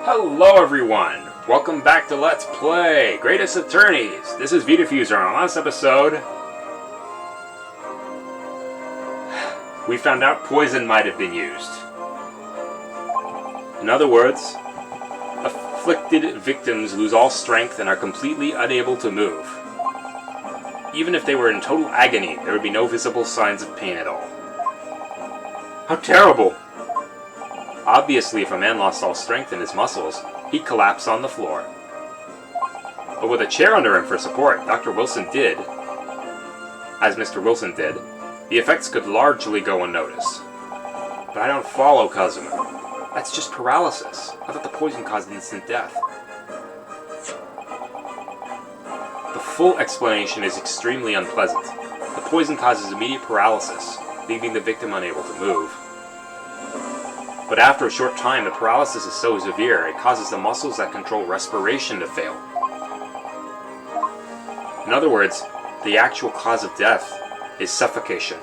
Hello everyone! Welcome back to Let's Play Greatest Attorneys! This is V-Diffuser. On last episode, we found out poison might have been used. In other words, afflicted victims lose all strength and are completely unable to move. Even if they were in total agony, there would be no visible signs of pain at all. How terrible! Obviously, if a man lost all strength in his muscles, he'd collapse on the floor. But with a chair under him for support, as Mr. Wilson did, the effects could largely go unnoticed. But I don't follow, Kazuma. That's just paralysis. I thought the poison caused instant death. The full explanation is extremely unpleasant. The poison causes immediate paralysis, leaving the victim unable to move. But after a short time, the paralysis is so severe, it causes the muscles that control respiration to fail. In other words, the actual cause of death is suffocation.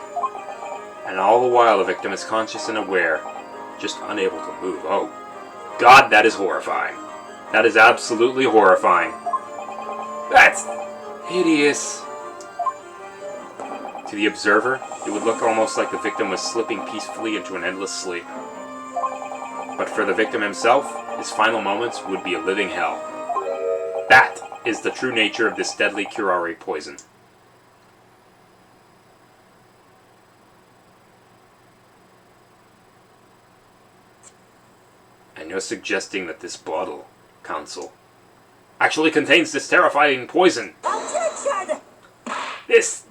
And all the while the victim is conscious and aware, just unable to move. Oh, God, that is horrifying. That is absolutely horrifying. That's hideous. To the observer, it would look almost like the victim was slipping peacefully into an endless sleep. But for the victim himself, his final moments would be a living hell. That is the true nature of this deadly curare poison. And you're suggesting that this bottle, Counsel, actually contains this terrifying poison. Objection! This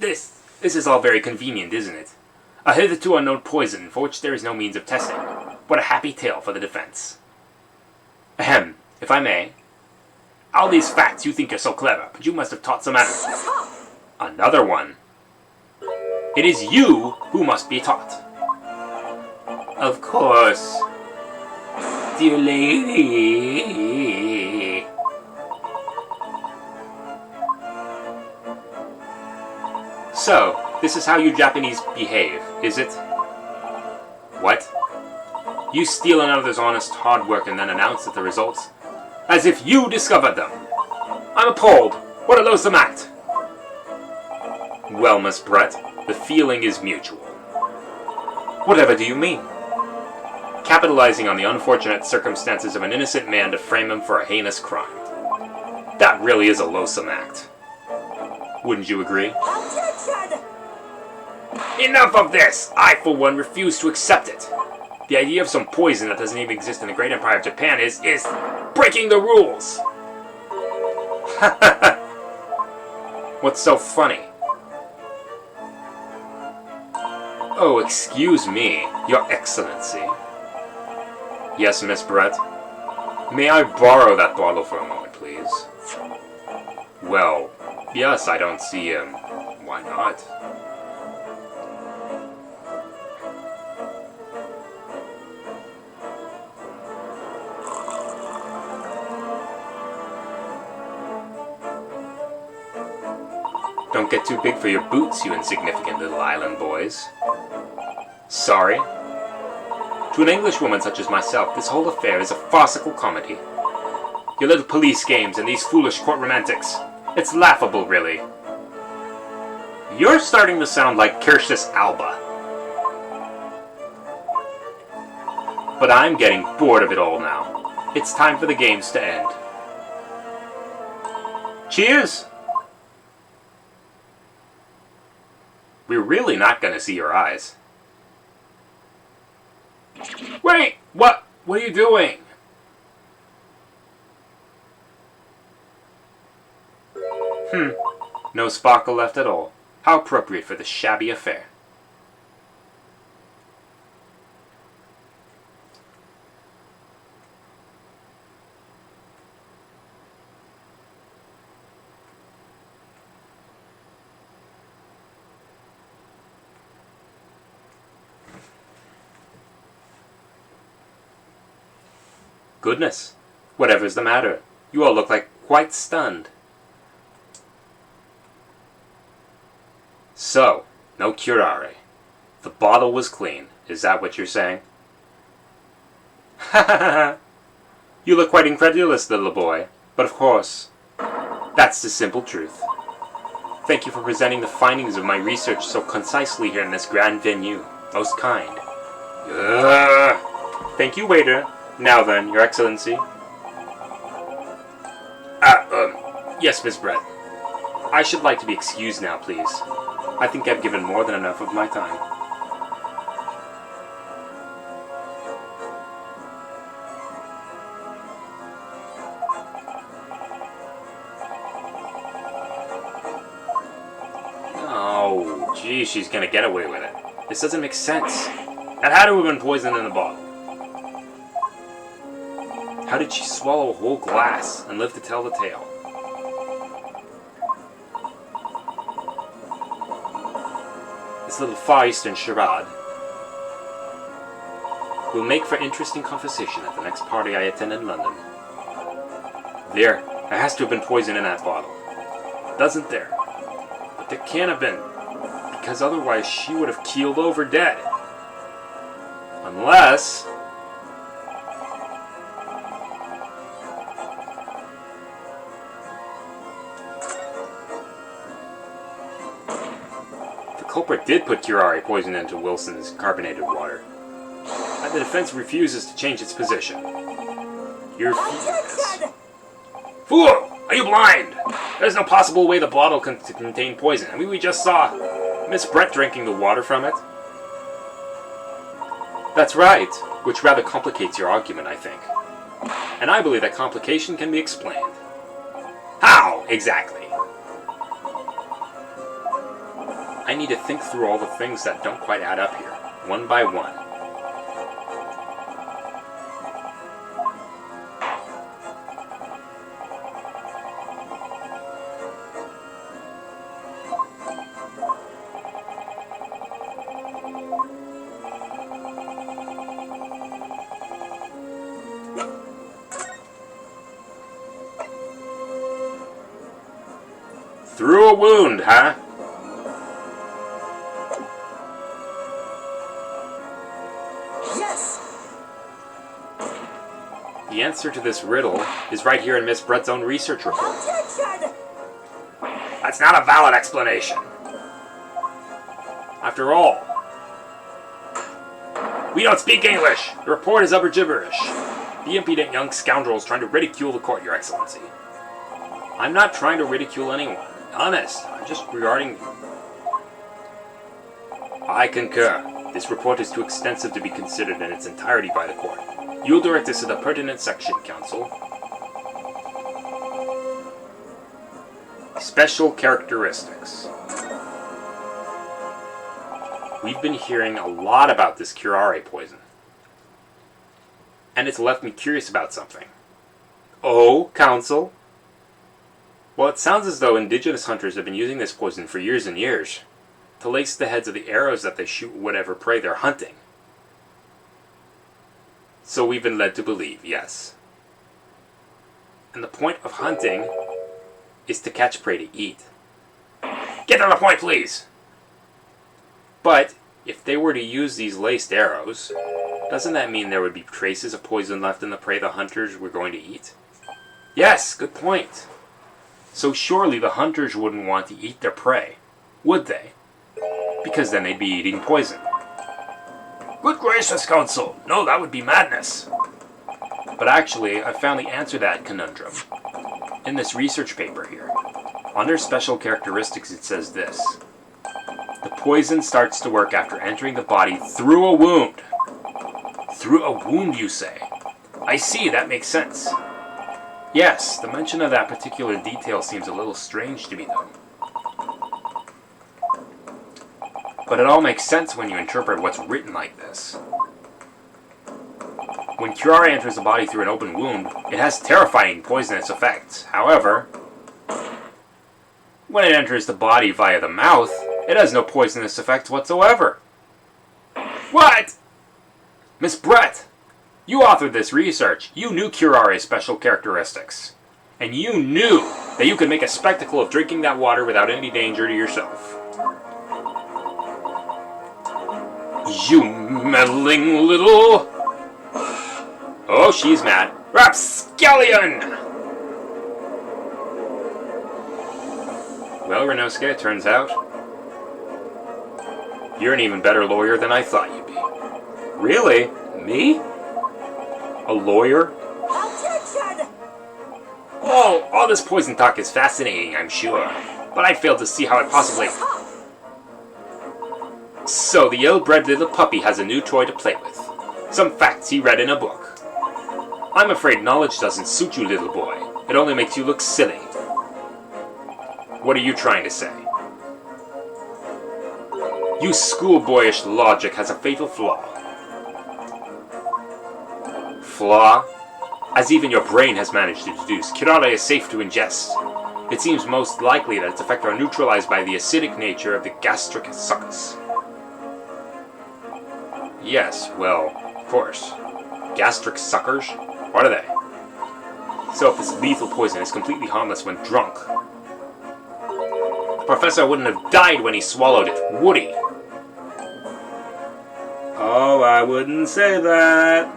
is all very convenient, isn't it? A hitherto unknown poison for which there is no means of testing. What a happy tale for the defense. Ahem, if I may. All these facts you think you're so clever, but you must have taught some animals. Another one. It is you who must be taught. Of course. Dear lady. So, this is how you Japanese behave, is it? What? You steal another's honest hard work and then announce the results? As if you discovered them! I'm appalled! What a loathsome act! Well, Miss Brett, the feeling is mutual. Whatever do you mean? Capitalizing on the unfortunate circumstances of an innocent man to frame him for a heinous crime. That really is a loathsome act. Wouldn't you agree? Objection! Enough of this! I, for one, refuse to accept it. The idea of some poison that doesn't even exist in the great empire of Japan is breaking the rules! What's so funny? Oh, excuse me, Your Excellency. Yes, Miss Brett? May I borrow that bottle for a moment, please? Well, yes, I don't see, why not? Don't get too big for your boots, you insignificant little island boys. Sorry? To an Englishwoman such as myself, this whole affair is a farcical comedy. Your little police games and these foolish courtroom antics. It's laughable, really. You're starting to sound like Kirsch's Alba. But I'm getting bored of it all now. It's time for the games to end. Cheers! We're really not going to see your eyes. Wait! What are you doing? No sparkle left at all. How appropriate for this shabby affair. Goodness, whatever's the matter? You all look like quite stunned. So, no curare. The bottle was clean. Is that what you're saying? Ha ha ha! You look quite incredulous, little boy. But of course, that's the simple truth. Thank you for presenting the findings of my research so concisely here in this grand venue. Most kind. Thank you, waiter. Now then, Your Excellency. Yes, Miss Brett. I should like to be excused now, please. I think I've given more than enough of my time. Oh, gee, she's gonna get away with it. This doesn't make sense. That had to have been poison in the bottle. How did she swallow a whole glass and live to tell the tale? This little Far Eastern charade will make for interesting conversation at the next party I attend in London. There has to have been poison in that bottle. Doesn't there? But there can't have been, because otherwise she would have keeled over dead. Unless... the culprit did put curare poison into Wilson's carbonated water. And the defense refuses to change its position. You're Objection! Fool! Are you blind? There's no possible way the bottle can contain poison. I mean, we just saw Miss Brett drinking the water from it. That's right, which rather complicates your argument, I think. And I believe that complication can be explained. How, exactly? I need to think through all the things that don't quite add up here, one by one. Through a wound, huh? Yes! The answer to this riddle is right here in Miss Brett's own research report. Objection! That's not a valid explanation. After all, we don't speak English. The report is utter gibberish. The impudent young scoundrel is trying to ridicule the court, Your Excellency. I'm not trying to ridicule anyone. Honest, I'm just regarding... I concur. This report is too extensive to be considered in its entirety by the court. You'll direct this to the pertinent section, Counsel. Special characteristics. We've been hearing a lot about this curare poison. And it's left me curious about something. Oh, Counsel? Well, it sounds as though indigenous hunters have been using this poison for years and years to lace the heads of the arrows that they shoot whatever prey they're hunting. So we've been led to believe, yes. And the point of hunting is to catch prey to eat. Get to the point, please! But if they were to use these laced arrows, doesn't that mean there would be traces of poison left in the prey the hunters were going to eat? Yes, good point. So surely the hunters wouldn't want to eat their prey, would they? Because then they'd be eating poison. Good gracious, Counsel! No, that would be madness! But actually, I found the answer to that conundrum in this research paper here. Under special characteristics it says this. The poison starts to work after entering the body through a wound. Through a wound, you say? I see, that makes sense. Yes, the mention of that particular detail seems a little strange to me, though. But it all makes sense when you interpret what's written like this. When curare enters the body through an open wound, it has terrifying poisonous effects. However, when it enters the body via the mouth, it has no poisonous effects whatsoever. What? Miss Brett! You authored this research. You knew curare's special characteristics. And you knew that you could make a spectacle of drinking that water without any danger to yourself. You meddling little... Oh, she's mad. Rapscallion! Well, Renosuke, it turns out you're an even better lawyer than I thought you'd be. Really? Me? A lawyer? Attention! Oh, all this poison talk is fascinating, I'm sure. But I fail to see how it possibly... So, the ill-bred little puppy has a new toy to play with. Some facts he read in a book. I'm afraid knowledge doesn't suit you, little boy. It only makes you look silly. What are you trying to say? You schoolboyish logic has a fatal flaw. Flaw? As even your brain has managed to deduce, curare is safe to ingest. It seems most likely that its effects are neutralized by the acidic nature of the gastric suckers. Yes, well, of course. Gastric suckers? What are they? So if this lethal poison is completely harmless when drunk, the professor wouldn't have died when he swallowed it, would he? Oh, I wouldn't say that.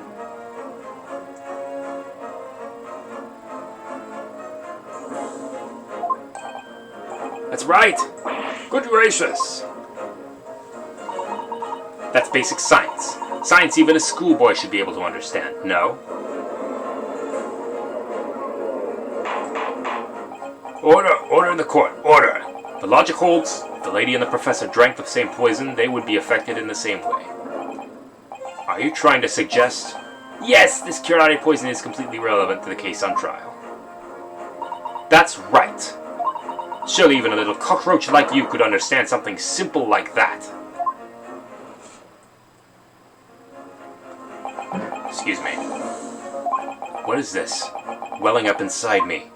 That's right! Good gracious! That's basic science. Science even a schoolboy should be able to understand, no? Order! Order in the court! Order! The logic holds. If the lady and the professor drank the same poison, they would be affected in the same way. Are you trying to suggest... Yes, this curare poison is completely relevant to the case on trial. That's right! Surely even a little cockroach like you could understand something simple like that. Excuse me. What is this? Welling up inside me.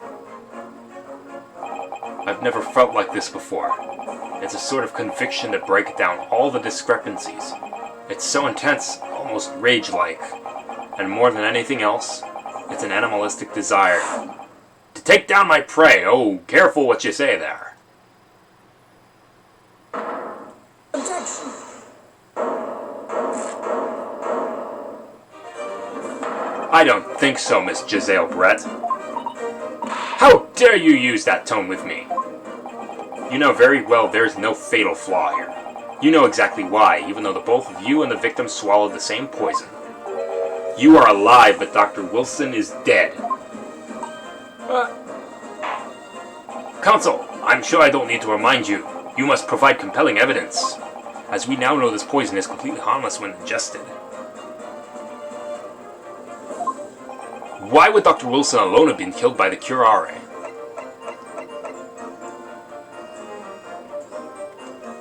I've never felt like this before. It's a sort of conviction to break down all the discrepancies. It's so intense, almost rage-like. And more than anything else, it's an animalistic desire. To take down my prey. Oh, careful what you say there. Objection! I don't think so, Miss Jezaile Brett. How dare you use that tone with me? You know very well there's no fatal flaw here. You know exactly why, even though the both of you and the victim swallowed the same poison. You are alive, but Dr. Wilson is dead. Counsel, I'm sure I don't need to remind you. You must provide compelling evidence, as we now know this poison is completely harmless when ingested. Why would Dr. Wilson alone have been killed by the curare?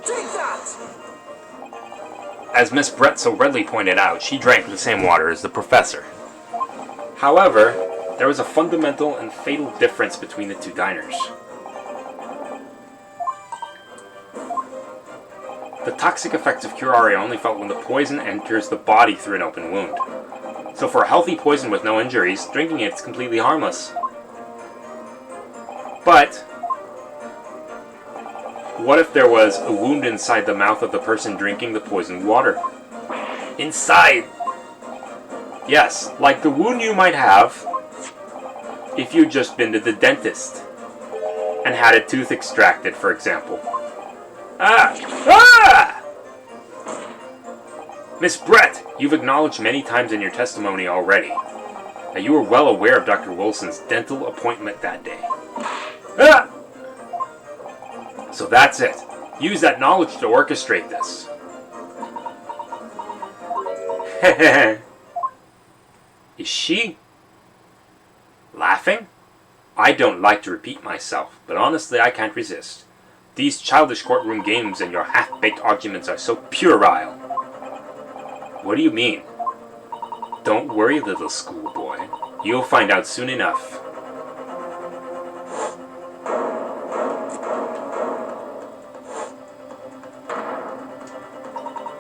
Take that! As Miss Brett so readily pointed out, she drank the same water as the professor. However, there was a fundamental and fatal difference between the two diners. The toxic effects of curare are only felt when the poison enters the body through an open wound. So for a healthy poison with no injuries, drinking it is completely harmless. But what if there was a wound inside the mouth of the person drinking the poisoned water? Inside! Yes, like the wound you might have if you'd just been to the dentist and had a tooth extracted, for example. Miss Brett, you've acknowledged many times in your testimony already that you were well aware of Dr. Wilson's dental appointment that day. So that's it. Use that knowledge to orchestrate this. Is she laughing? I don't like to repeat myself, but honestly I can't resist. These childish courtroom games and your half-baked arguments are so puerile. What do you mean? Don't worry, little schoolboy. You'll find out soon enough.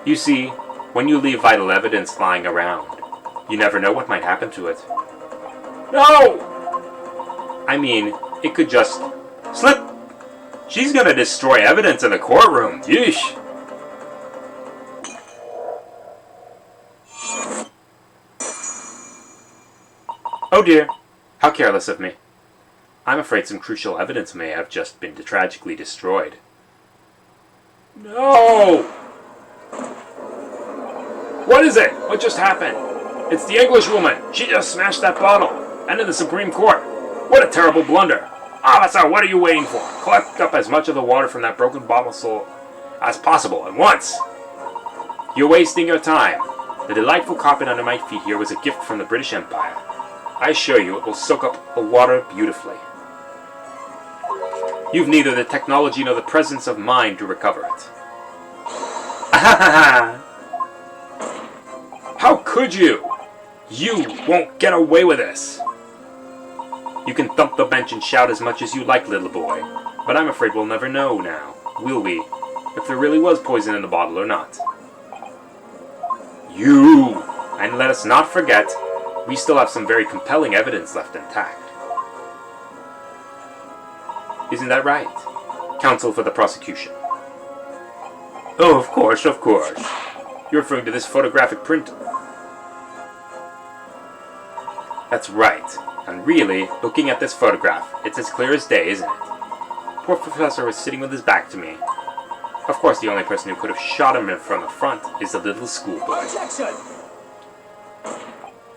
You see, when you leave vital evidence lying around, you never know what might happen to it. No! I mean, it could just slip. She's gonna destroy evidence in the courtroom. Yeesh. Oh dear, how careless of me. I'm afraid some crucial evidence may have just been tragically destroyed. No! What is it? What just happened? It's the Englishwoman. She just smashed that bottle. And in the Supreme Court. What a terrible blunder. Officer, what are you waiting for? Collect up as much of the water from that broken bottle as possible at once. You're wasting your time. The delightful carpet under my feet here was a gift from the British Empire. I assure you it will soak up the water beautifully. You've neither the technology nor the presence of mind to recover it. How could you? You won't get away with this. You can thump the bench and shout as much as you like, little boy, but I'm afraid we'll never know now, will we, if there really was poison in the bottle or not. You! And let us not forget, we still have some very compelling evidence left intact. Isn't that right? Counsel for the prosecution. Oh, of course, of course. You're referring to this photographic print. That's right. And really, looking at this photograph, it's as clear as day, isn't it? Poor Professor was sitting with his back to me. Of course, the only person who could have shot him from the front is the little schoolboy. Objection!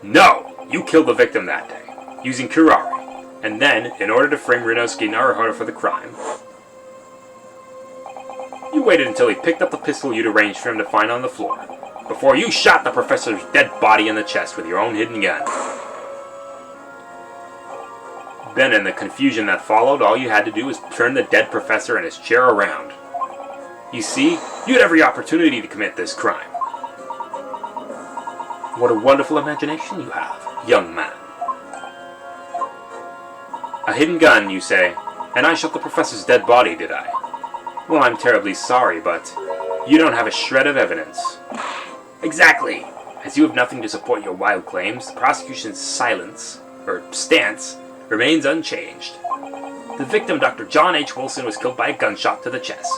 No! You killed the victim that day, using curare. And then, in order to frame Ryunosuke Naruhodo for the crime, you waited until he picked up the pistol you'd arranged for him to find on the floor, before you shot the professor's dead body in the chest with your own hidden gun. Then, in the confusion that followed, all you had to do was turn the dead professor and his chair around. You see, you had every opportunity to commit this crime. What a wonderful imagination you have, young man. A hidden gun, you say, and I shot the professor's dead body, did I? Well, I'm terribly sorry, but you don't have a shred of evidence. Exactly. As you have nothing to support your wild claims, the prosecution's stance, remains unchanged. The victim, Dr. John H. Wilson, was killed by a gunshot to the chest.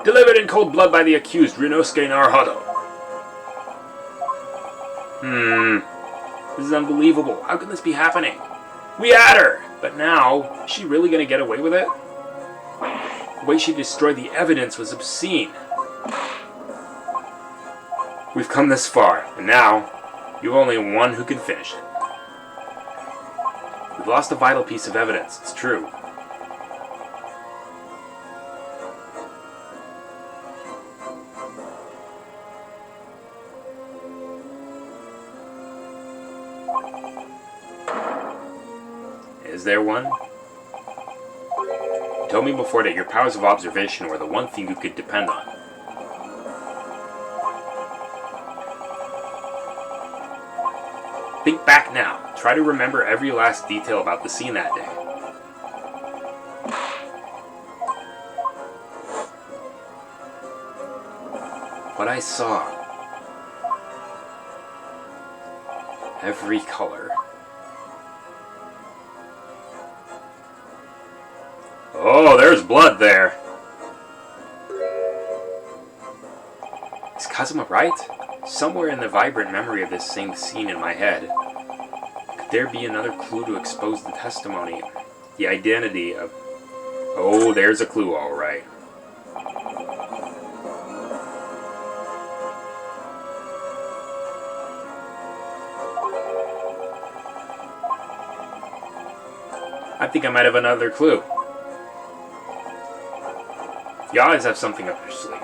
Delivered in cold blood by the accused, Ryunosuke Naruhodo. This is unbelievable. How can this be happening? We had her! But now, is she really going to get away with it? The way she destroyed the evidence was obscene. We've come this far, and now, you've only one who can finish it. We've lost a vital piece of evidence, it's true. Is there one? You told me before that your powers of observation were the one thing you could depend on. Think back now. Try to remember every last detail about the scene that day. What I saw. Every color. Oh, there's blood there. Is Kazuma right? Somewhere in the vibrant memory of this same scene in my head, could there be another clue to expose the testimony, the identity of... Oh, there's a clue, all right. I think I might have another clue. You always have something up your sleeve.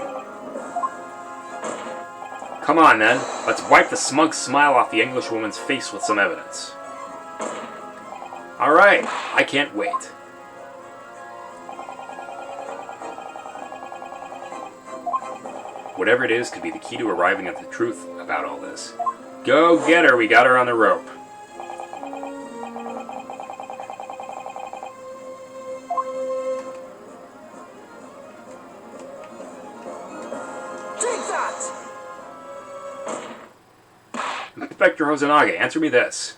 Come on, then. Let's wipe the smug smile off the Englishwoman's face with some evidence. Alright, I can't wait. Whatever it is could be the key to arriving at the truth about all this. Go get her, we got her on the rope. Inspector Hosanage, answer me this.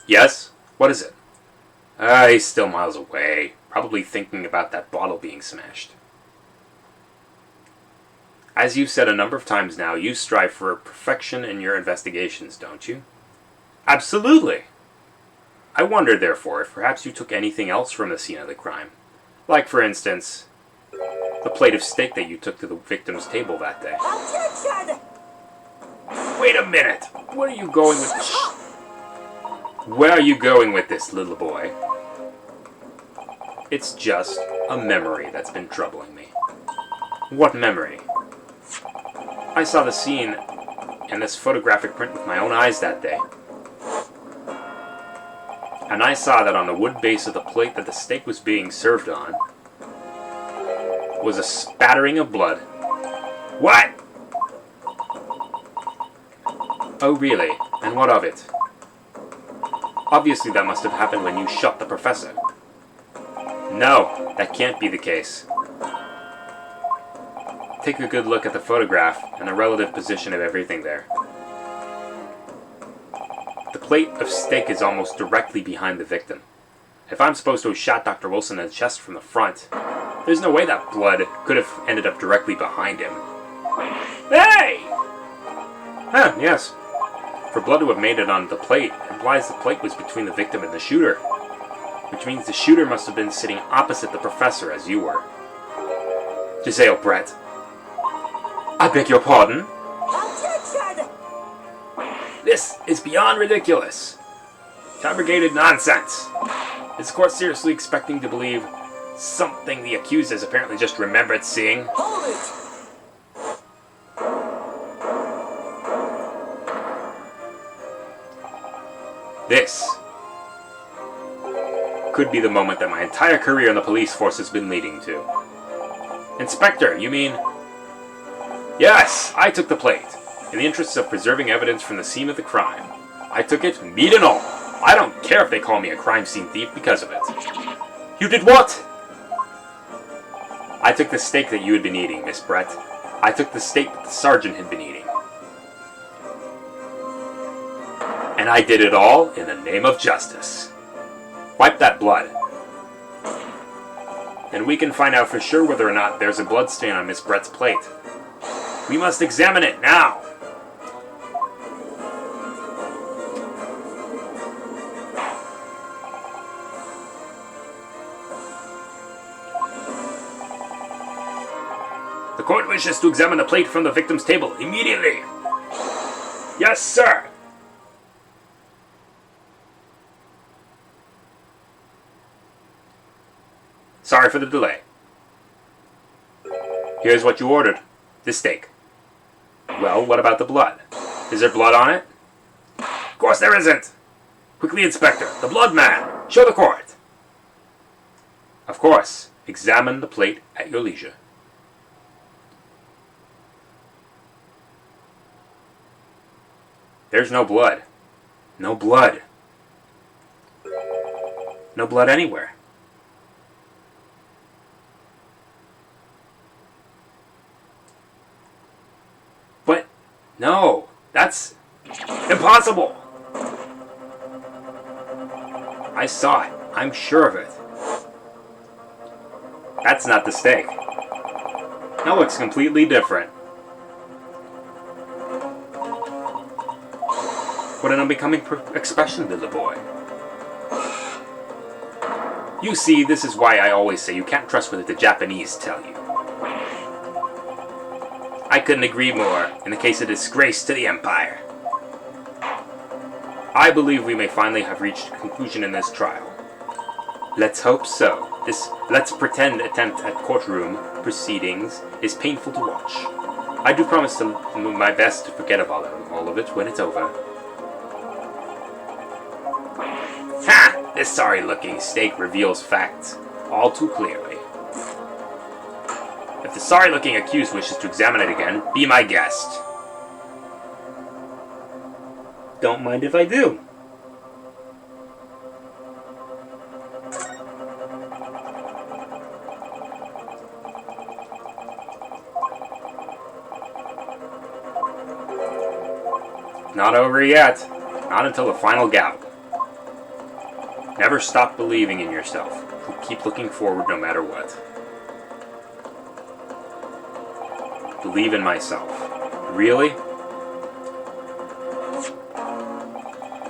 Yes? What is it? He's still miles away. Probably thinking about that bottle being smashed. As you've said a number of times now, you strive for perfection in your investigations, don't you? Absolutely! I wonder, therefore, if perhaps you took anything else from the scene of the crime. Like, for instance, the plate of steak that you took to the victim's table that day. Objection! Wait a minute! Where are you going with this? Where are you going with this, little boy? It's just a memory that's been troubling me. What memory? I saw the scene in this photographic print with my own eyes that day. And I saw that on the wood base of the plate that the steak was being served on was a spattering of blood. What? Oh, really? And what of it? Obviously that must have happened when you shot the professor. No, that can't be the case. Take a good look at the photograph and the relative position of everything there. The plate of steak is almost directly behind the victim. If I'm supposed to have shot Dr. Wilson in the chest from the front, there's no way that blood could have ended up directly behind him. Hey! Huh, yes. For blood to have made it on the plate implies the plate was between the victim and the shooter, which means the shooter must have been sitting opposite the professor as you were. Jezaile, Brett. I beg your pardon? Objection! This is beyond ridiculous. Fabricated nonsense. Is the court seriously expecting to believe something the accused has apparently just remembered seeing? Hold it! This could be the moment that my entire career in the police force has been leading to. Inspector, you mean? Yes, I took the plate. In the interests of preserving evidence from the scene of the crime. I took it, meat and all. I don't care if they call me a crime scene thief because of it. You did what? I took the steak that you had been eating, Miss Brett. I took the steak that the sergeant had been eating. And I did it all in the name of justice. Wipe that blood. And we can find out for sure whether or not there's a blood stain on Miss Brett's plate. We must examine it now. The court wishes to examine the plate from the victim's table immediately. Yes, sir. Sorry for the delay. Here's what you ordered. This steak. Well, what about the blood? Is there blood on it? Of course there isn't. Quickly, Inspector. The blood man. Show the court. Of course. Examine the plate at your leisure. There's no blood. No blood. No blood anywhere. But, no, that's impossible. I saw it. I'm sure of it. That's not the steak. That looks completely different. What an unbecoming expression, little boy. You see, this is why I always say you can't trust what the Japanese tell you. I couldn't agree more in the case of disgrace to the Empire. I believe we may finally have reached a conclusion in this trial. Let's hope so. This let's pretend attempt at courtroom proceedings is painful to watch. I do promise to do my best to forget about all of it when it's over. Ha! This sorry-looking steak reveals facts all too clearly. If the sorry-looking accused wishes to examine it again, be my guest. Don't mind if I do. Not over yet. Not until the final gavel. Never stop believing in yourself. Keep looking forward no matter what. believe in myself. Really?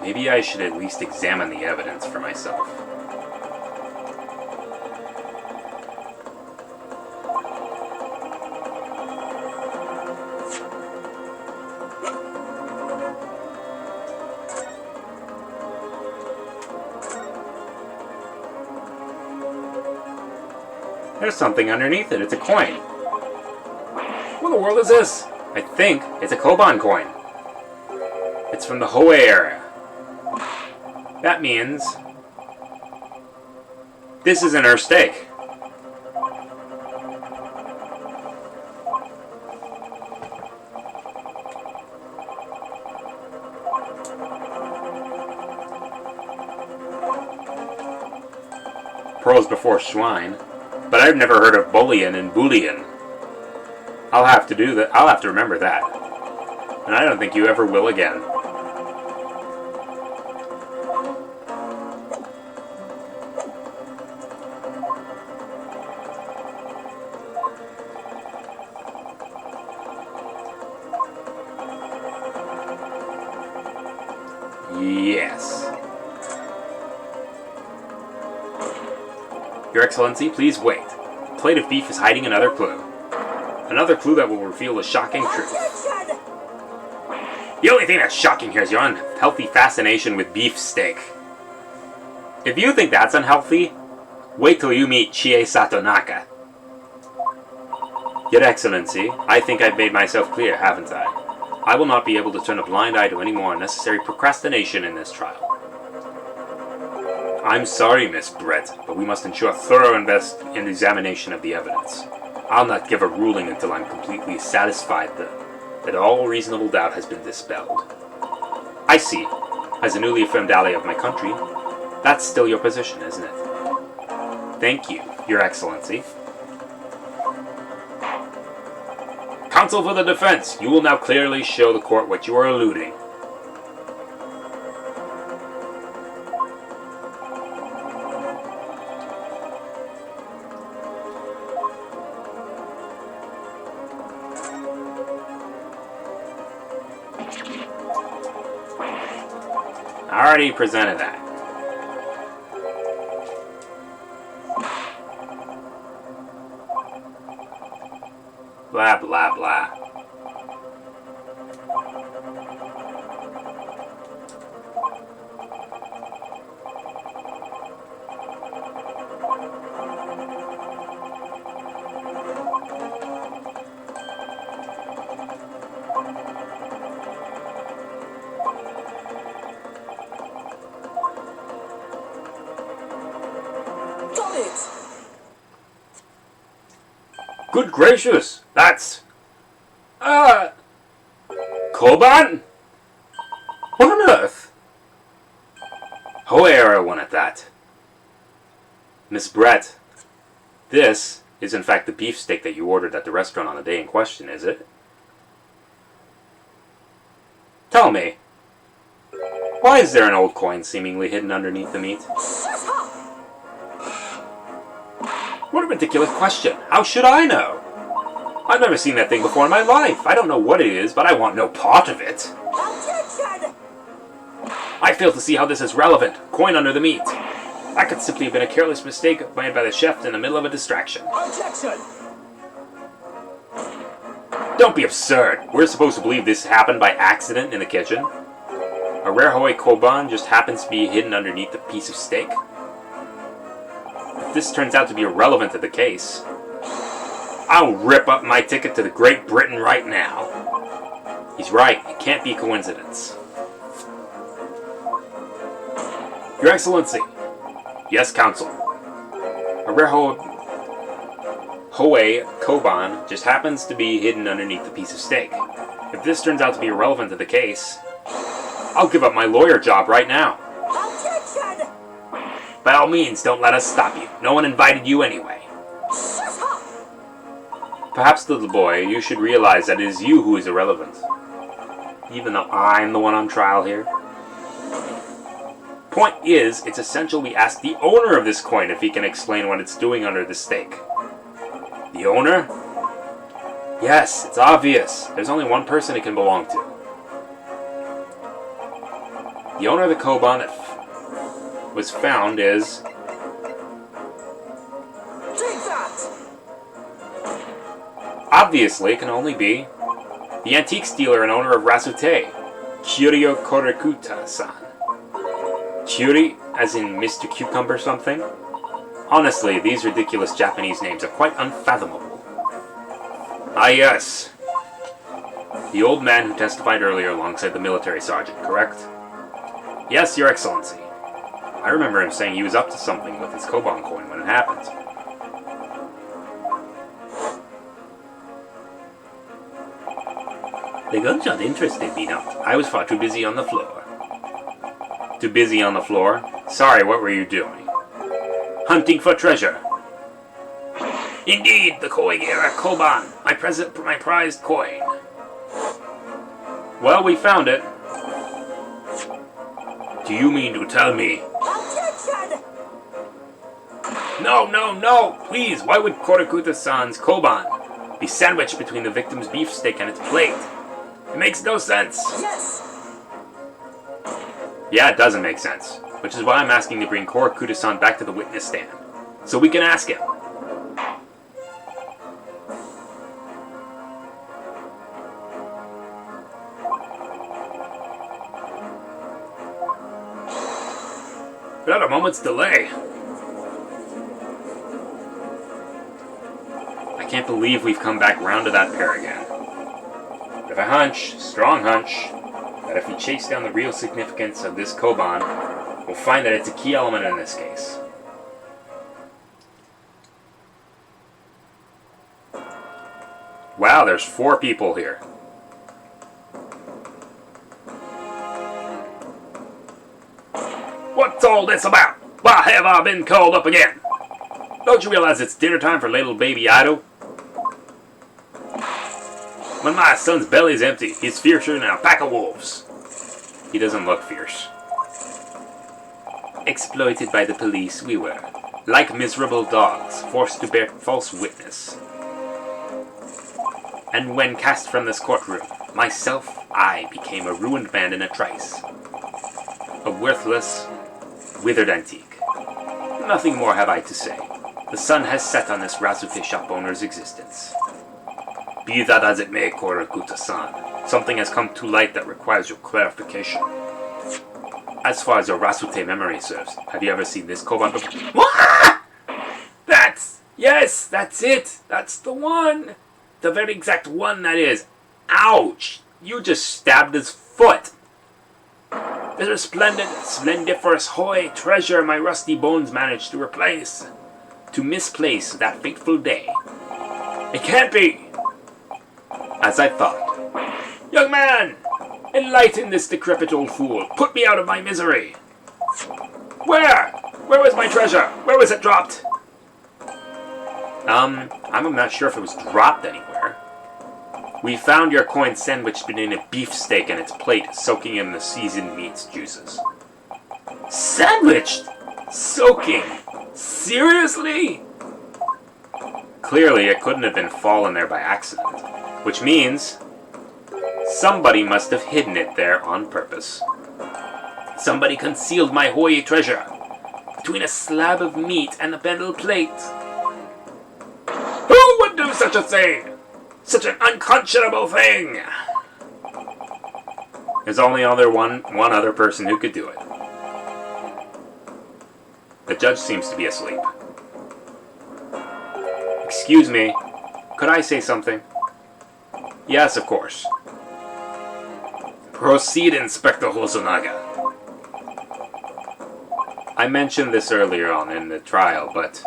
Maybe I should at least examine the evidence for myself. There's something underneath it. It's a coin. What in the world is this? I think it's a Koban coin. It's from the Hoei era. That means this isn't her stake. Pearls before swine. But I've never heard of bullion and bullion. I'll have to do that. I'll have to remember that. And I don't think you ever will again. Yes. Your Excellency, please wait. A plate of beef is hiding another clue. Another clue that will reveal the shocking truth. The only thing that's shocking here is your unhealthy fascination with beefsteak. If you think that's unhealthy, wait till you meet Chie Satonaka. Your Excellency, I think I've made myself clear, haven't I? I will not be able to turn a blind eye to any more unnecessary procrastination in this trial. I'm sorry, Miss Brett, but we must ensure a thorough examination of the evidence. I'll not give a ruling until I'm completely satisfied that all reasonable doubt has been dispelled. I see. As a newly affirmed ally of my country, that's still your position, isn't it? Thank you, Your Excellency. Counsel for the defense, you will now clearly show the court what you are alluding. I already presented that. Blah, blah, blah. Got it! Good gracious, that's... Koban? What on earth? Hoera won at that. Miss Brett, this is in fact the beefsteak that you ordered at the restaurant on the day in question, is it? Tell me, why is there an old coin seemingly hidden underneath the meat? What a ridiculous question. How should I know? I've never seen that thing before in my life. I don't know what it is, but I want no part of it. Objection! I fail to see how this is relevant. Coin under the meat. That could simply have been a careless mistake made by the chef in the middle of a distraction. Objection! Don't be absurd. We're supposed to believe this happened by accident in the kitchen. A rare Hoei Koban just happens to be hidden underneath a piece of steak. If this turns out to be irrelevant to the case, I'll rip up my ticket to the Great Britain right now. He's right. It can't be coincidence. Your Excellency. Yes, Counsel. A rare Hoei Koban just happens to be hidden underneath a piece of steak. If this turns out to be irrelevant to the case, I'll give up my lawyer job right now. Objection! By all means, don't let us stop you. No one invited you anyway. Shut up! Perhaps, little boy, you should realize that it is you who is irrelevant. Even though I'm the one on trial here. Point is, it's essential we ask the owner of this coin if he can explain what it's doing under the steak. The owner? Yes, it's obvious. There's only one person it can belong to. The owner of the Koban that was found is... Take that! Obviously, it can only be the antique dealer and owner of Rasute, Kiryo Korekuta-san. Kuri, as in Mr. Cucumber something? Honestly, these ridiculous Japanese names are quite unfathomable. Ah yes. The old man who testified earlier alongside the military sergeant, correct? Yes, Your Excellency. I remember him saying he was up to something with his Koban coin when it happened. The gunshot interested me not. I was far too busy on the floor. Too busy on the floor? Sorry, what were you doing? Hunting for treasure. Indeed, the Koigera Koban, my prized coin. Well, we found it. Do you mean to tell me? Objection! No! Please, why would Korekuta-san's Koban be sandwiched between the victim's beefsteak and its plate? It makes no sense. Yes! Yeah, it doesn't make sense. Which is why I'm asking to bring Korekuta-san back to the witness stand. So we can ask him. Without a moment's delay. I can't believe we've come back round to that pair again. But I have a hunch, strong hunch, that if we chase down the real significance of this Koban, we'll find that it's a key element in this case. Wow, there's 4 people here. What's all this about? Why have I been called up again? Don't you realize it's dinner time for little baby Ido? When my son's belly's empty, he's fiercer than a pack of wolves. He doesn't look fierce. Exploited by the police, we were, like miserable dogs, forced to bear false witness. And when cast from this courtroom, I became a ruined man in a trice. A worthless, withered antique. Nothing more have I to say. The sun has set on this Rasute shop owner's existence. Be that as it may, Korekuta-san, something has come to light that requires your clarification. As far as your Rasute memory serves, have you ever seen this Koban before? What? Yes, that's it. That's the one. The very exact one, that is. Ouch! You just stabbed his foot. This resplendent, splendiferous hoy treasure my rusty bones managed to misplace that fateful day. It can't be! As I thought. Young man! Enlighten this decrepit old fool. Put me out of my misery. Where? Where was my treasure? Where was it dropped? I'm not sure if it was dropped anywhere. We found your coin sandwiched between a beefsteak and its plate, soaking in the seasoned meat's juices. Sandwiched? Soaking? Seriously? Clearly, it couldn't have been fallen there by accident, which means somebody must have hidden it there on purpose. Somebody concealed my hoy treasure between a slab of meat and a bendel plate. Who would do such a thing? Such an unconscionable thing! There's only one other person who could do it. The judge seems to be asleep. Excuse me, could I say something? Yes, of course. Proceed, Inspector Hosonaga. I mentioned this earlier on in the trial, but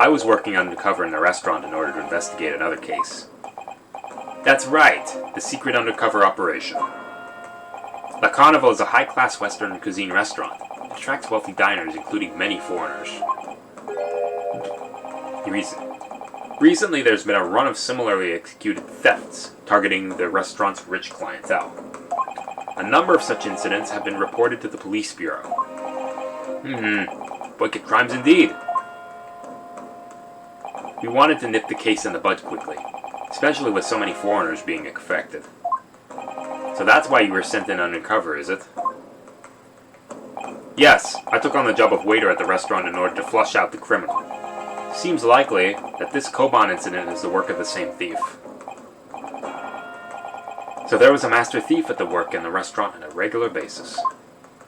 I was working undercover in the restaurant in order to investigate another case. That's right, the secret undercover operation. La Carnival is a high-class Western cuisine restaurant. It attracts wealthy diners, including many foreigners. Recently, there's been a run of similarly executed thefts targeting the restaurant's rich clientele. A number of such incidents have been reported to the police bureau. Wicked crimes indeed. We wanted to nip the case in the bud quickly, especially with so many foreigners being affected. So that's why you were sent in undercover, is it? Yes, I took on the job of waiter at the restaurant in order to flush out the criminal. Seems likely that this Koban incident is the work of the same thief. So there was a master thief at the work in the restaurant on a regular basis.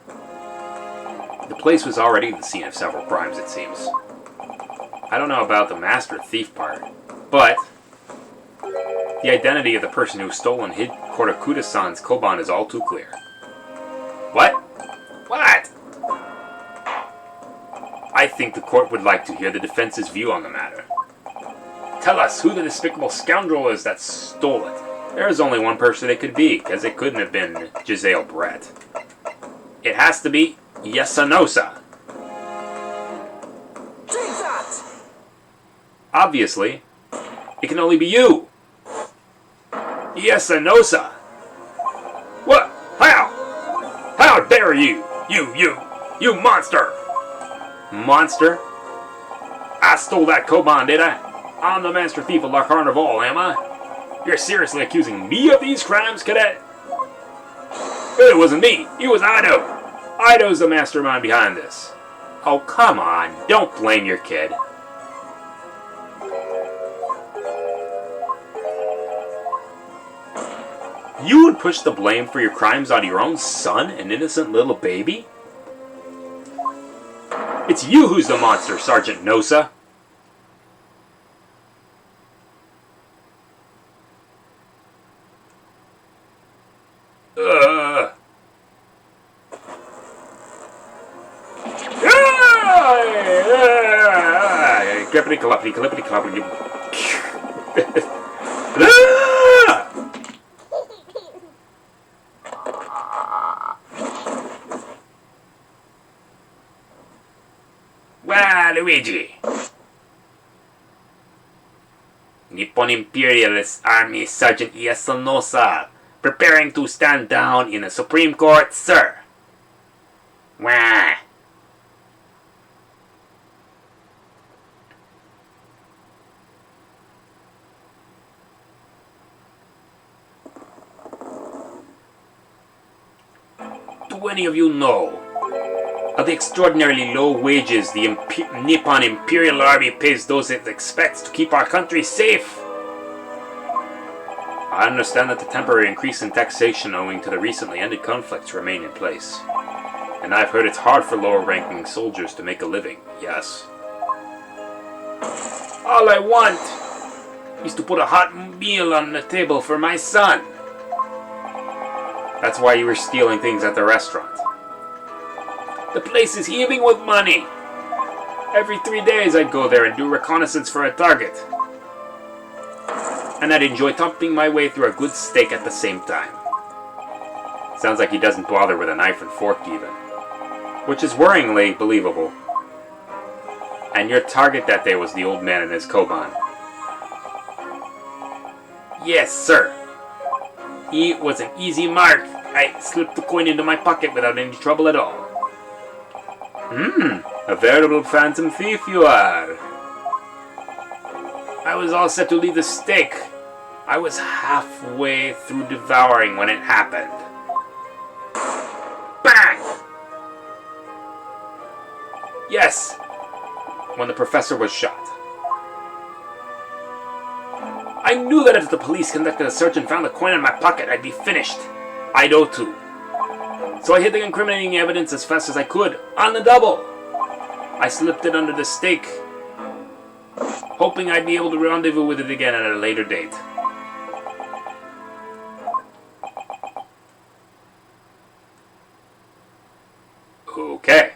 The place was already the scene of several crimes, it seems. I don't know about the master thief part, but the identity of the person who stole and hid Korakuda-san's Koban is all too clear. What? What? I think the court would like to hear the defense's view on the matter. Tell us who the despicable scoundrel is that stole it. There is only one person it could be, because it couldn't have been Jezaile Brett. It has to be Yasanosa. Take that! Obviously, it can only be you. Yasanosa. What? How? How dare you? You monster! Monster? I stole that Koban, did I? I'm the master thief of La Carnival, am I? You're seriously accusing me of these crimes, cadet? It wasn't me. It was Ido. Ido's the mastermind behind this. Oh, come on. Don't blame your kid. You would push the blame for your crimes on your own son, an innocent little baby? It's you who's the monster, Sergeant Nosa. Clippity cloppity clippity cloppity. Luigi. Nippon Imperialist Army Sergeant Yasanosa, preparing to stand down in the Supreme Court, sir. Wah. Do any of you know of the extraordinarily low wages the Nippon Imperial Army pays those it expects to keep our country safe? I understand that the temporary increase in taxation owing to the recently ended conflicts remain in place. And I've heard it's hard for lower-ranking soldiers to make a living, yes. All I want is to put a hot meal on the table for my son. That's why you were stealing things at the restaurant. The place is heaving with money. Every 3 days I'd go there and do reconnaissance for a target. And I'd enjoy thumping my way through a good steak at the same time. Sounds like he doesn't bother with a knife and fork even. Which is worryingly believable. And your target that day was the old man and his Koban. Yes, sir. He was an easy mark. I slipped the coin into my pocket without any trouble at all. A veritable phantom thief you are. I was all set to leave the steak. I was halfway through devouring when it happened. Bang! Yes, when the professor was shot. I knew that if the police conducted a search and found the coin in my pocket, I'd be finished. I'd owe too. So I hid the incriminating evidence as fast as I could, on the double. I slipped it under the steak, hoping I'd be able to rendezvous with it again at a later date. Okay.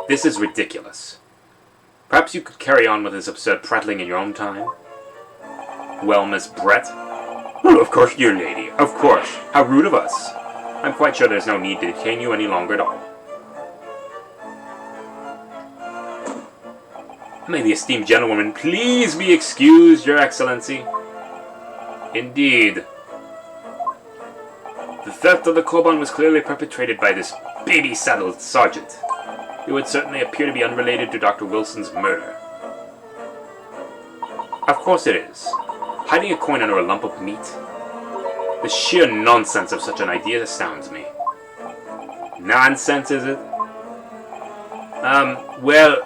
This is ridiculous. Perhaps you could carry on with this absurd prattling in your own time? Well, Miss Brett? Oh, of course, dear lady. Of course. How rude of us. I'm quite sure there's no need to detain you any longer at all. May the esteemed gentlewoman please be excused, Your Excellency. Indeed. The theft of the Koban was clearly perpetrated by this baby-saddled sergeant. It would certainly appear to be unrelated to Dr. Wilson's murder. Of course it is. Hiding a coin under a lump of meat? The sheer nonsense of such an idea astounds me. Nonsense, is it? Well,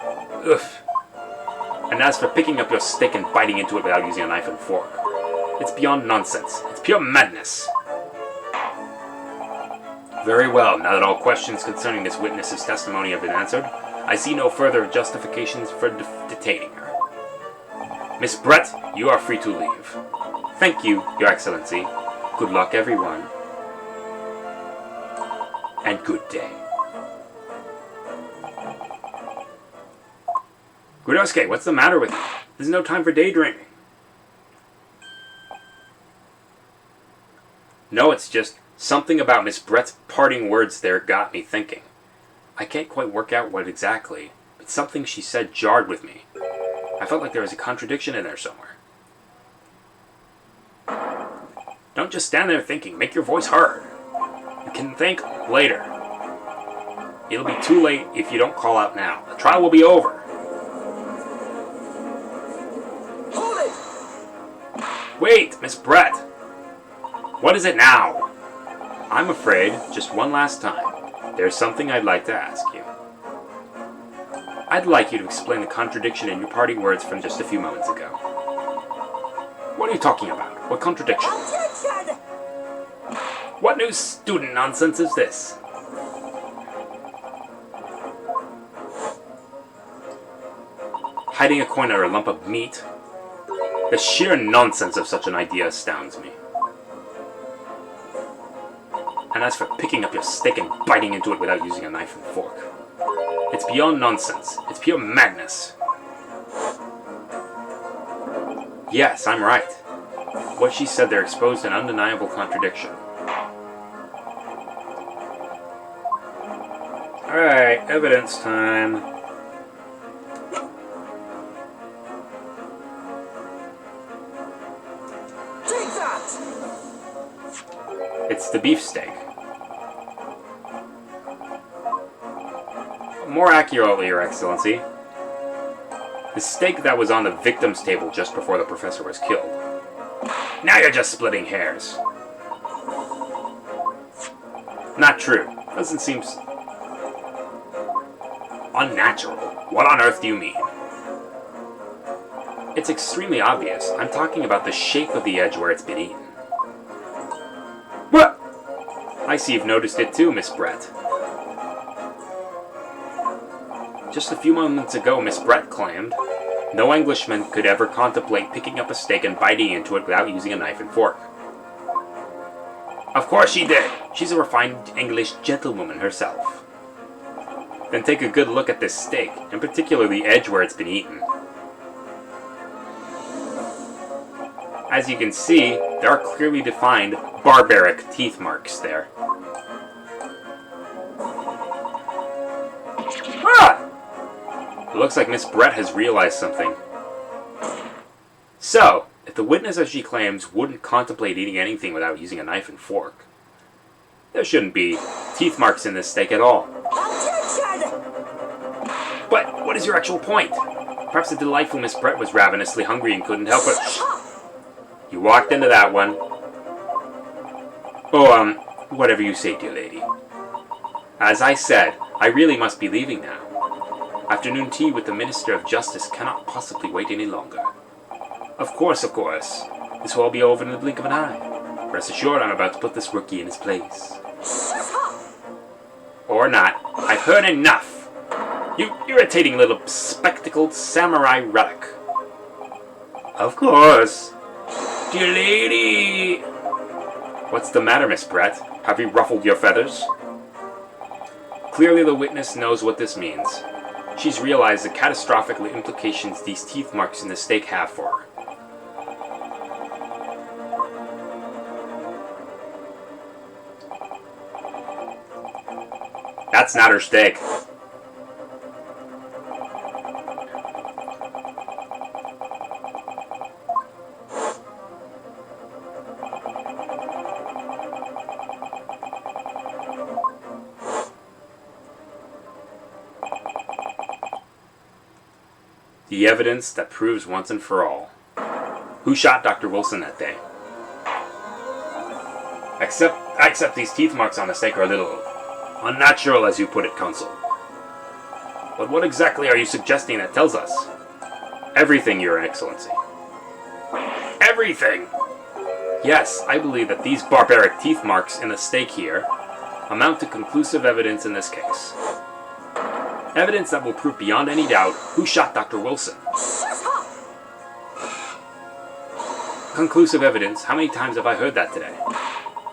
oof. And as for picking up your stick and biting into it without using a knife and fork, it's beyond nonsense. It's pure madness. Very well, now that all questions concerning this witness's testimony have been answered, I see no further justifications for detaining her. Miss Brett, you are free to leave. Thank you, Your Excellency. Good luck, everyone. And good day. Grudosuke, what's the matter with you? There's no time for daydreaming. No, it's just something about Miss Brett's parting words there got me thinking. I can't quite work out what exactly, but something she said jarred with me. I felt like there was a contradiction in there somewhere. Don't just stand there thinking. Make your voice heard. You can think later. It'll be too late if you don't call out now. The trial will be over. Hold it! Wait, Miss Brett. What is it now? I'm afraid, just one last time, there's something I'd like to ask you. I'd like you to explain the contradiction in your parting words from just a few moments ago. What are you talking about? What contradiction? Objection! What new student nonsense is this? Hiding a coin or a lump of meat? The sheer nonsense of such an idea astounds me. And as for picking up your stick and biting into it without using a knife and fork, it's beyond nonsense. It's pure madness. Yes, I'm right. What she said there exposed an undeniable contradiction. Alright, evidence time. Take that! It's the beefsteak. More accurately, Your Excellency, the steak that was on the victim's table just before the professor was killed. Now you're just splitting hairs. Not true. Doesn't seem unnatural. What on earth do you mean? It's extremely obvious. I'm talking about the shape of the edge where it's been eaten. What? I see you've noticed it too, Miss Brett. Just a few moments ago, Miss Brett claimed no Englishman could ever contemplate picking up a steak and biting into it without using a knife and fork. Of course she did. She's a refined English gentlewoman herself. Then take a good look at this steak, in particular the edge where it's been eaten. As you can see, there are clearly defined barbaric teeth marks there. Ah! It looks like Miss Brett has realized something. So, if the witness, as she claims, wouldn't contemplate eating anything without using a knife and fork, there shouldn't be teeth marks in this steak at all. Objection! But what is your actual point? Perhaps the delightful Miss Brett was ravenously hungry and couldn't help it. You walked into that one. Oh, whatever you say, dear lady. As I said, I really must be leaving now. Afternoon tea with the Minister of Justice cannot possibly wait any longer. Of course. This will all be over in the blink of an eye. Rest assured, I'm about to put this rookie in his place. Or not. I've heard enough. You irritating little spectacled samurai relic. Of course. Dear lady! What's the matter, Miss Brett? Have you ruffled your feathers? Clearly the witness knows what this means. She's realized the catastrophic implications these teeth marks in the steak have for her. That's not her steak. The evidence that proves once and for all Who shot Dr. Wilson that day? I accept these teeth marks on the steak are a little unnatural, as you put it, Consul. But what exactly are you suggesting that tells us? Everything, Your Excellency. Everything! Yes, I believe that these barbaric teeth marks in the steak here amount to conclusive evidence in this case. Evidence that will prove beyond any doubt who shot Dr. Wilson. Conclusive evidence? How many times have I heard that today?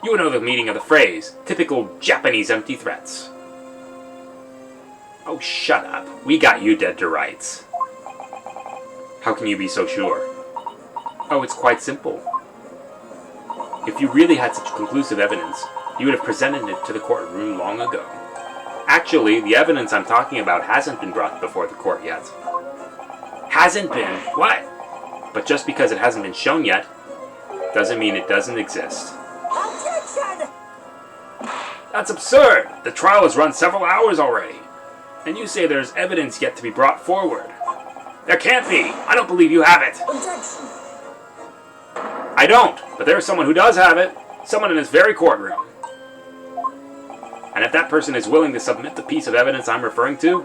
You know the meaning of the phrase, typical Japanese empty threats. Oh, shut up. We got you dead to rights. How can you be so sure? Oh, it's quite simple. If you really had such conclusive evidence, you would have presented it to the courtroom long ago. Actually, the evidence I'm talking about hasn't been brought before the court yet. Hasn't been? What? But just because it hasn't been shown yet, doesn't mean it doesn't exist. Objection! That's absurd! The trial has run several hours already. And you say there's evidence yet to be brought forward. There can't be! I don't believe you have it! Objection! I don't, but there's someone who does have it. Someone in this very courtroom. And if that person is willing to submit the piece of evidence I'm referring to,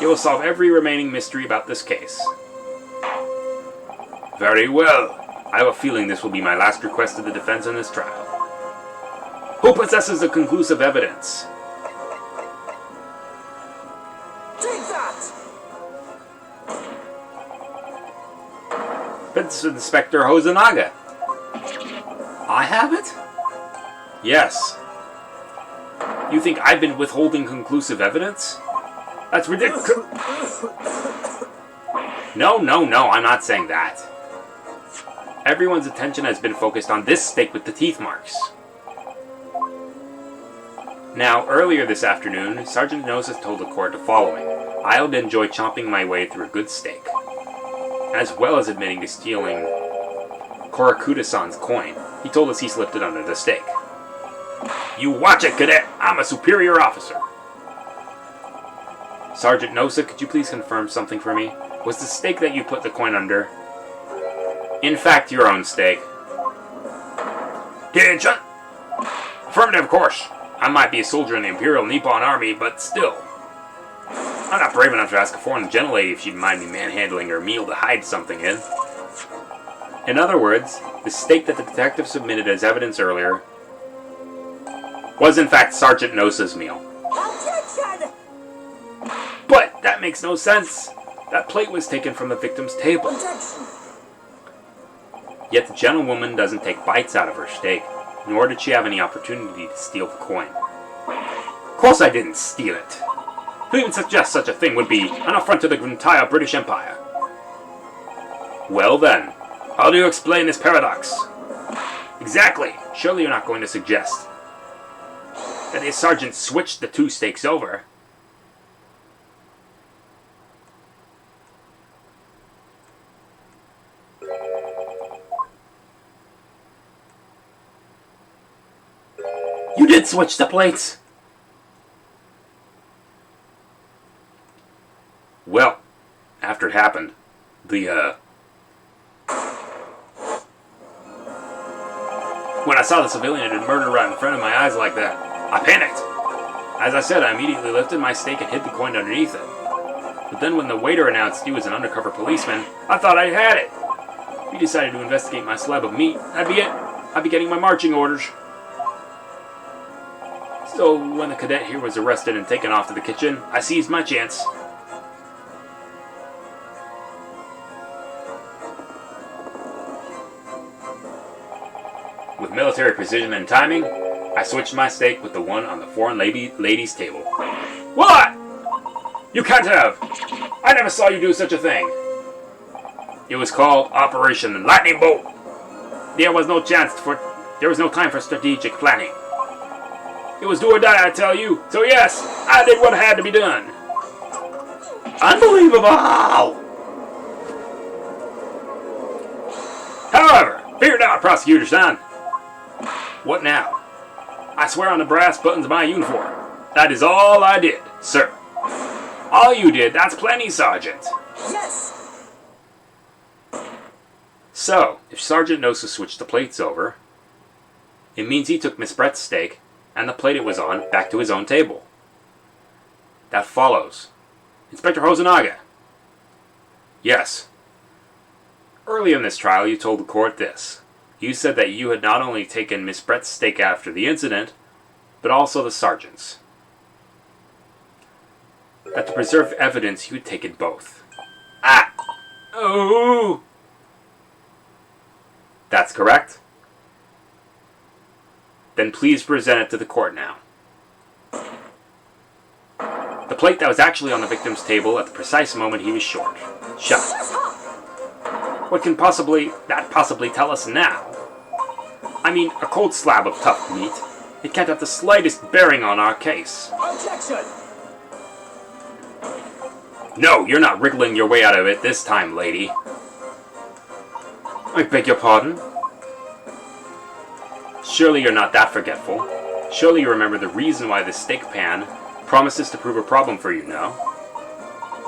it will solve every remaining mystery about this case. Very well. I have a feeling this will be my last request to the defense in this trial. Who possesses the conclusive evidence? Take that! It's Inspector Hosanaga. I have it? Yes. You think I've been withholding conclusive evidence? That's ridiculous. No, I'm not saying that. Everyone's attention has been focused on this steak with the teeth marks. Now, earlier this afternoon, Sergeant Gnosis told the court the following. I would enjoy chomping my way through a good steak, as well as admitting to stealing Korakuda-san's coin. He told us he slipped it under the steak. You watch it, cadet! I'm a superior officer! Sergeant Nosa, could you please confirm something for me? Was the steak that you put the coin under, in fact, your own steak? Attention! Affirmative, of course. I might be a soldier in the Imperial Nippon Army, but still. I'm not brave enough to ask a foreign gentlelady if she'd mind me manhandling her meal to hide something in. In other words, the steak that the detective submitted as evidence earlier was in fact Sergeant Nosa's meal. Objection! But that makes no sense. That plate was taken from the victim's table. Objection! Yet the gentlewoman doesn't take bites out of her steak, nor did she have any opportunity to steal the coin. Of course I didn't steal it. To even suggest such a thing would be an affront to the entire British Empire. Well then, how do you explain this paradox? Exactly. Surely you're not going to suggest that the sergeant switched the two steaks over. You did switch the plates! Well, after it happened, when I saw the civilian who had murdered right in front of my eyes like that, I panicked. As I said, I immediately lifted my steak and hid the coin underneath it. But then when the waiter announced he was an undercover policeman, I thought I had it. He decided to investigate my slab of meat. That'd be it. I'd be getting my marching orders. So when the cadet here was arrested and taken off to the kitchen, I seized my chance. With military precision and timing, I switched my steak with the one on the foreign lady's table. What? You can't have! I never saw you do such a thing. It was called Operation Lightning Bolt. There was no time for strategic planning. It was do or die, I tell you. So yes, I did what had to be done. Unbelievable! However, figure it out, prosecutor-san. What now? I swear on the brass buttons of my uniform. That is all I did, sir. All you did, that's plenty, Sergeant. Yes! So, if Sergeant knows to switch the plates over, it means he took Miss Brett's steak and the plate it was on back to his own table. That follows. Inspector Hosonaga. Yes. Early in this trial, you told the court this. You said that you had not only taken Miss Brett's steak after the incident, but also the sergeant's. That to preserve evidence, you had taken both. Ah! Oh! That's correct. Then please present it to the court now. The plate that was actually on the victim's table at the precise moment he was shot. What can that possibly tell us now? I mean, a cold slab of tough meat. It can't have the slightest bearing on our case. Objection! No, you're not wriggling your way out of it this time, lady. I beg your pardon? Surely you're not that forgetful. Surely you remember the reason why this steak pan promises to prove a problem for you, no?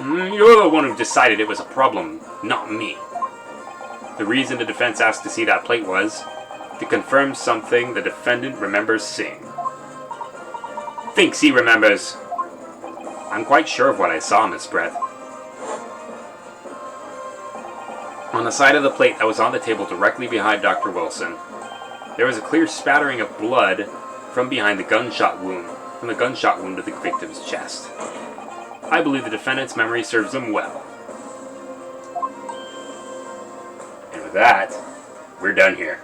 You're the one who decided it was a problem, not me. The reason the defense asked to see that plate was to confirm something the defendant remembers seeing. Thinks he remembers. I'm quite sure of what I saw, Miss Brett. On the side of the plate that was on the table directly behind Dr. Wilson, there was a clear spattering of blood from behind the gunshot wound, to the victim's chest. I believe the defendant's memory serves him well. And with that, we're done here.